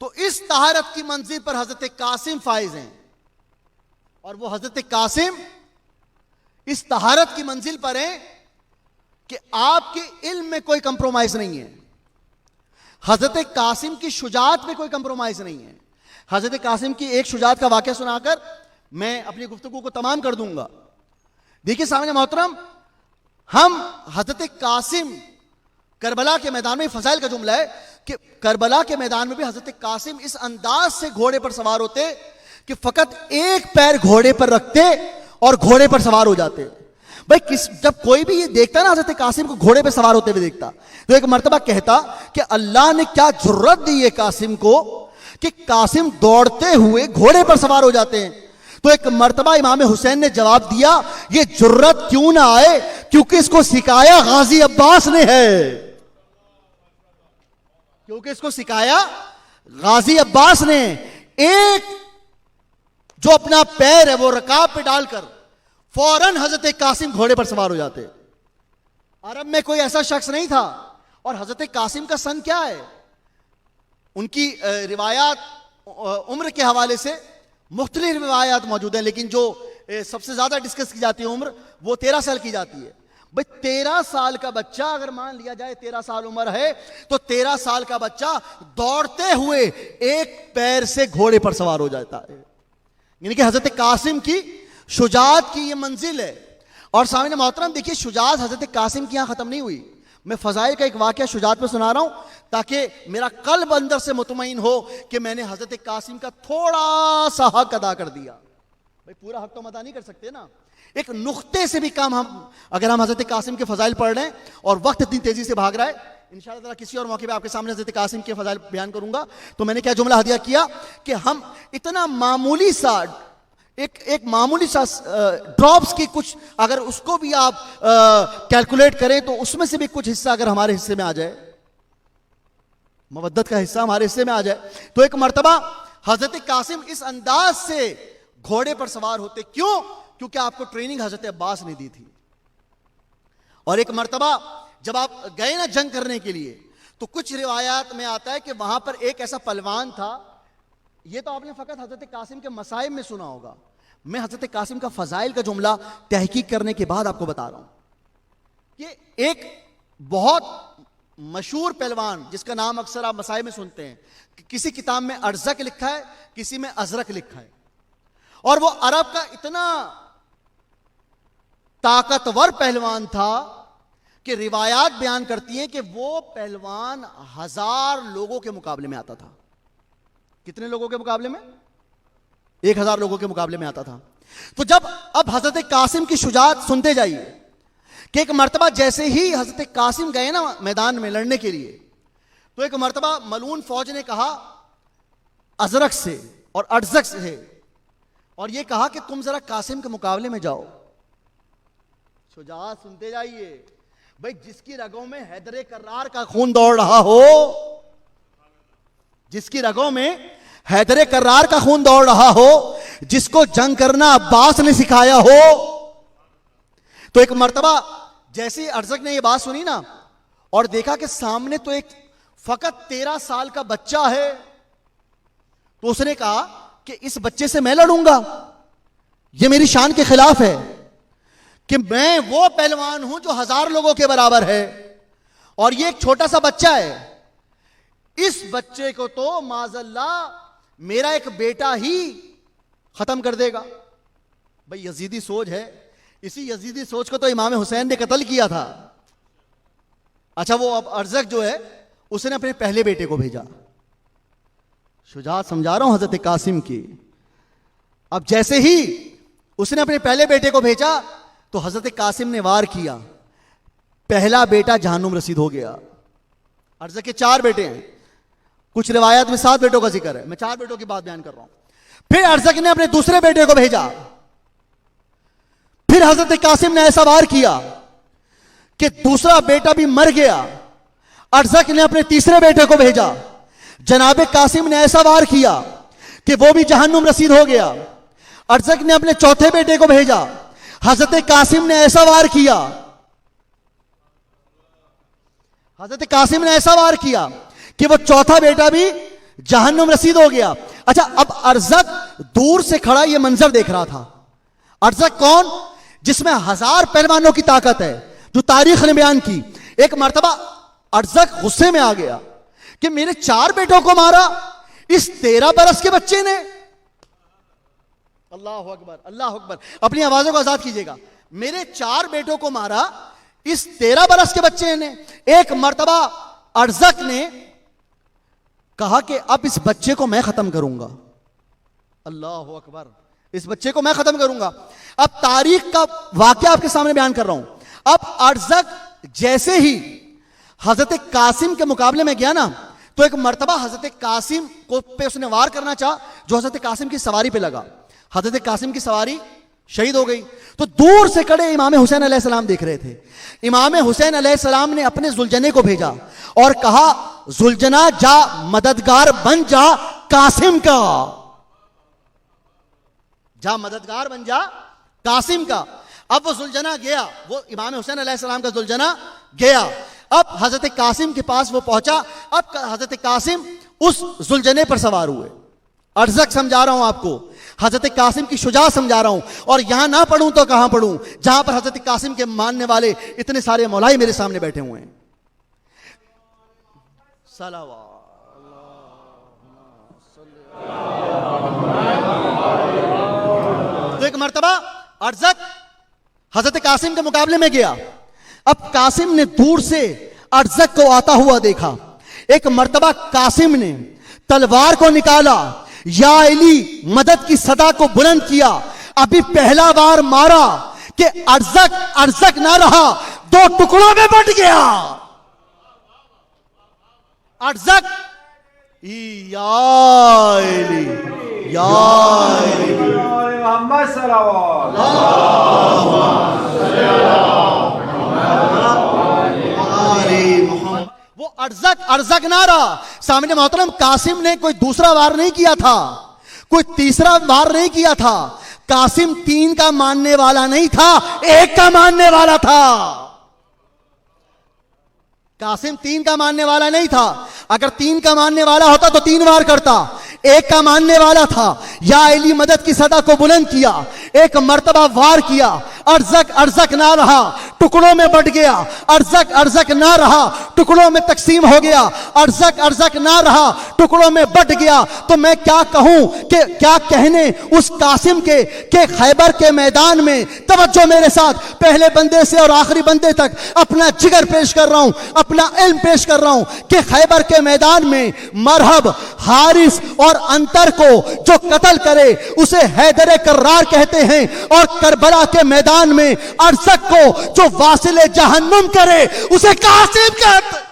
तो इस तहारत की मंजिल पर हजरत कासिम फाइज हैं, और वो हजरत कासिम इस तहारत की मंजिल पर हैं कि आपके इल्म में कोई कंप्रोमाइज नहीं है, हजरत कासिम की शुजात में कोई कंप्रोमाइज नहीं है। हजरत कासिम की एक शुजात का वाकया सुनाकर मैं अपनी गुफ्तगू को तमाम कर दूंगा। देखिए सामने मोहतरम, हम हजरत कासिम करबला के मैदान में, फजाइल का जुमला है कि करबला के मैदान में भी हजरत कासिम इस अंदाज से घोड़े पर सवार होते कि फकत एक पैर घोड़े पर रखते और घोड़े पर सवार हो जाते। भाई जब कोई भी ये देखता ना हजरत कासिम को घोड़े पर सवार होते हुए देखता, तो एक मर्तबा कहता कि अल्लाह ने क्या जुर्रत दी है कासिम को कि कासिम दौड़ते हुए घोड़े पर सवार हो जाते हैं। तो एक मर्तबा इमाम हुसैन ने जवाब दिया, ये जुर्रत क्यों ना आए, क्योंकि इसको सिखाया गाजी अब्बास ने है, क्योंकि इसको सिखाया गाजी अब्बास ने। एक जो अपना पैर है वो रकाब पे डालकर फौरन हजरत कासिम घोड़े पर सवार हो जाते। अरब में कोई ऐसा शख्स नहीं था। और हजरत कासिम का सन क्या है, उनकी रिवायात उम्र के हवाले से मुख्तलिफ रिवायात मौजूद हैं, लेकिन जो सबसे ज्यादा डिस्कस की जाती है उम्र, वो 13 साल की जाती है। भाई 13 साल का बच्चा, अगर मान लिया जाए 13 साल उम्र है, तो 13 साल का बच्चा दौड़ते हुए एक पैर से घोड़े पर सवार हो जाता है। यानी कि हजरत कासिम की शुजात की ये मंजिल है। और सामने मोहतरम देखिए, शुजात हजरत कासिम की यहां खत्म नहीं हुई। मैं फजाइल का एक वाकया शुजात में सुना रहा हूं ताकि मेरा कल्ब अंदर से मुतमईन हो कि मैंने हजरत कासिम का थोड़ा सा हक अदा कर दिया। भाई पूरा हक तो हम अदा नहीं कर सकते ना, एक नुक्ते से भी काम हम, अगर हम हजरत कासिम के फजाइल पढ़ रहे हैं और वक्त इतनी तेजी से भाग रहा है, इंशाअल्लाह किसी और मौके पे आपके सामने हजरत कासिम के फजाइल बयान करूंगा। तो मैंने क्या जुमला हदिया किया कि हम इतना मामूली सा एक मामूली सा ड्रॉप्स की कुछ, अगर उसको भी आप कैलकुलेट करें तो उसमें से भी कुछ हिस्सा अगर हमारे हिस्से में आ जाए, मवद्दत का हिस्सा हमारे हिस्से में आ जाए, तो एक मर्तबा हजरत कासिम इस अंदाज से घोड़े पर सवार होते। क्यों? क्योंकि आपको ट्रेनिंग हजरत अब्बास ने दी थी। और एक मर्तबा जब आप गए ना जंग करने के लिए, तो कुछ रिवायात में आता है कि वहां पर एक ऐसा पहलवान था। ये तो आपने फकत हजरत कासिम के मसाइब में सुना होगा, मैं हजरत कासिम का फजाइल का जुमला तहकीक करने के बाद आपको बता रहा हूं कि एक बहुत मशहूर पहलवान जिसका नाम अक्सर आप मसाइब में सुनते हैं, किसी किताब में अर्जक लिखा है, किसी में अजरक लिखा है, और वो अरब का इतना ताकतवर पहलवान था कि रिवायात बयान करती हैं कि वो पहलवान 1000 लोगों के मुकाबले में आता था। कितने लोगों के मुकाबले में? 1000 लोगों के मुकाबले में आता था। तो जब अब हजरत कासिम की शुजात सुनते जाइए कि एक मर्तबा जैसे ही हजरत कासिम गए ना मैदान में लड़ने के लिए, तो एक मर्तबा मलून फौज ने कहा अजरक से और अर्जक से, और यह कहा कि तुम जरा कासिम के मुकाबले में जाओ। शुजात सुनते जाइए। भाई जिसकी रगों में हैदर कर्रार का खून दौड़ रहा हो, जिसकी रगों में हैदर कर्रार का खून दौड़ रहा हो, जिसको जंग करना अब्बास ने सिखाया हो, तो एक मर्तबा जैसे ही अर्जक ने यह बात सुनी ना और देखा कि सामने तो एक फकत 13 साल का बच्चा है, तो उसने कहा कि इस बच्चे से मैं लड़ूंगा, यह मेरी शान के खिलाफ है कि मैं वो पहलवान हूं जो 1000 लोगों के बराबर है और ये एक छोटा सा बच्चा है। इस बच्चे को तो माज़अल्लाह मेरा एक बेटा ही खत्म कर देगा। भाई यजीदी सोच है, इसी यजीदी सोच को तो इमाम हुसैन ने कत्ल किया था। अच्छा, वो अब अर्जक जो है उसने अपने पहले बेटे को भेजा। शुजात समझा रहा हूं हजरत कासिम की। अब जैसे ही उसने अपने पहले बेटे को भेजा तो हजरत कासिम ने वार किया, पहला बेटा जहन्नुम रसीद हो गया। अर्जक के 4 बेटे हैं, कुछ रिवायत में 7 बेटों का जिक्र है, मैं 4 बेटों की बात बयान कर रहा हूं। फिर अर्जक ने अपने दूसरे बेटे को भेजा, फिर हजरत कासिम ने ऐसा वार किया कि दूसरा बेटा भी मर गया। अर्जक ने अपने तीसरे बेटे को भेजा, जनाब कासिम ने ऐसा वार किया कि वो भी जहन्नुम रसीद हो गया। अर्जक ने अपने चौथे बेटे को भेजा, हजरत कासिम ने ऐसा वार किया, हजरत कासिम ने ऐसा वार किया कि वो चौथा बेटा भी जहन्नुम रसीद हो गया। अच्छा, अब अरज़क दूर से खड़ा यह मंजर देख रहा था। अरज़क कौन? जिसमें 1000 पहलवानों की ताकत है, जो तारीख ने बयान की। एक मर्तबा अरज़क गुस्से में आ गया कि मेरे 4 बेटों को मारा इस 13 बरस के बच्चे ने। अल्लाह अकबर, अल्लाह अकबर, अपनी आवाजों को आजाद कीजिएगा। मेरे 4 बेटों को मारा इस 13 बरस के बच्चे ने। एक मर्तबा अरज़क ने कहा कि अब इस बच्चे को मैं खत्म करूंगा। अल्लाह अकबर, इस बच्चे को मैं खत्म करूंगा। अब तारीख का वाकया आपके सामने बयान कर रहा हूं। अब अरज़क जैसे ही हजरत कासिम के मुकाबले में गया ना, तो एक मर्तबा हजरत कासिम को पे उसने वार करना चाहा, जो हजरत कासिम की सवारी पे लगा। हजरत कासिम की सवारी शहीद हो गई। तो दूर से खड़े इमाम हुसैन अलैहिस्सलाम देख रहे थे। इमाम हुसैन अलैहिस्सलाम ने अपने जुलजने को भेजा और कहा, जुलजना जा मददगार बन जा कासिम का, जा मददगार बन जा कासिम का। अब वो जुलजना गया, वो इमाम हुसैन अलैहिस्सलाम का जुलजना गया। अब हजरत कासिम के पास वो पहुंचा। अब हजरत कासिम उस जुलजने पर सवार हुए। अरज़क समझा रहा हूं आपको, हजरत कासिम की शुजा समझा रहा हूं। और यहां ना पढ़ूं तो कहां पढ़ूं, जहां पर हजरत कासिम के मानने वाले इतने सारे मौलाई मेरे सामने बैठे हुए हैं। तो एक मर्तबा अरज़क हजरत कासिम के मुकाबले में गया। अब कासिम ने दूर से अरज़क को आता हुआ देखा। एक मर्तबा कासिम ने तलवार को निकाला, या अली मदद की सदा को बुलंद किया। अभी पहला बार मारा कि अरज़क अरज़क ना रहा, 2 टुकड़ों में बट गया। अरज़क या अली, या अली, मोहम्मद वो अरज़क अरज़क ना रहा। सामने मोहतरम कासिम ने कोई दूसरा वार नहीं किया था, कोई तीसरा वार नहीं किया था। कासिम 3 का मानने वाला नहीं था, 1 का मानने वाला था। कासिम 3 का मानने वाला नहीं था। अगर 3 का मानने वाला होता तो 3 वार करता। 1 का मानने वाला था। या अली मदद की सदा को बुलंद किया, एक मर्तबा वार किया। अरज़क अरज़क ना रहा, टुकड़ों में बट गया। अरज़क अरज़क ना रहा, टुकड़ों में तकसीम हो गया। अरज़क अरज़क ना रहा, टुकड़ों में बट गया। तो मैं क्या कहूं कि क्या कहने उस कासिम के खैबर के मैदान में, तवज्जो मेरे साथ, पहले बंदे से और आखिरी बंदे तक अपना जिगर पेश कर रहा हूं, अपना इल्म पेश कर रहा हूं कि खैबर के मैदान में मरहब, हारिस और अंतर को जो कत्ल करे उसे हैदर कर्रार कहते हैं। और करबला के मैदान में अरज़क को जो वासिले जहन्नुम करे उसे कासिम कहते हैं।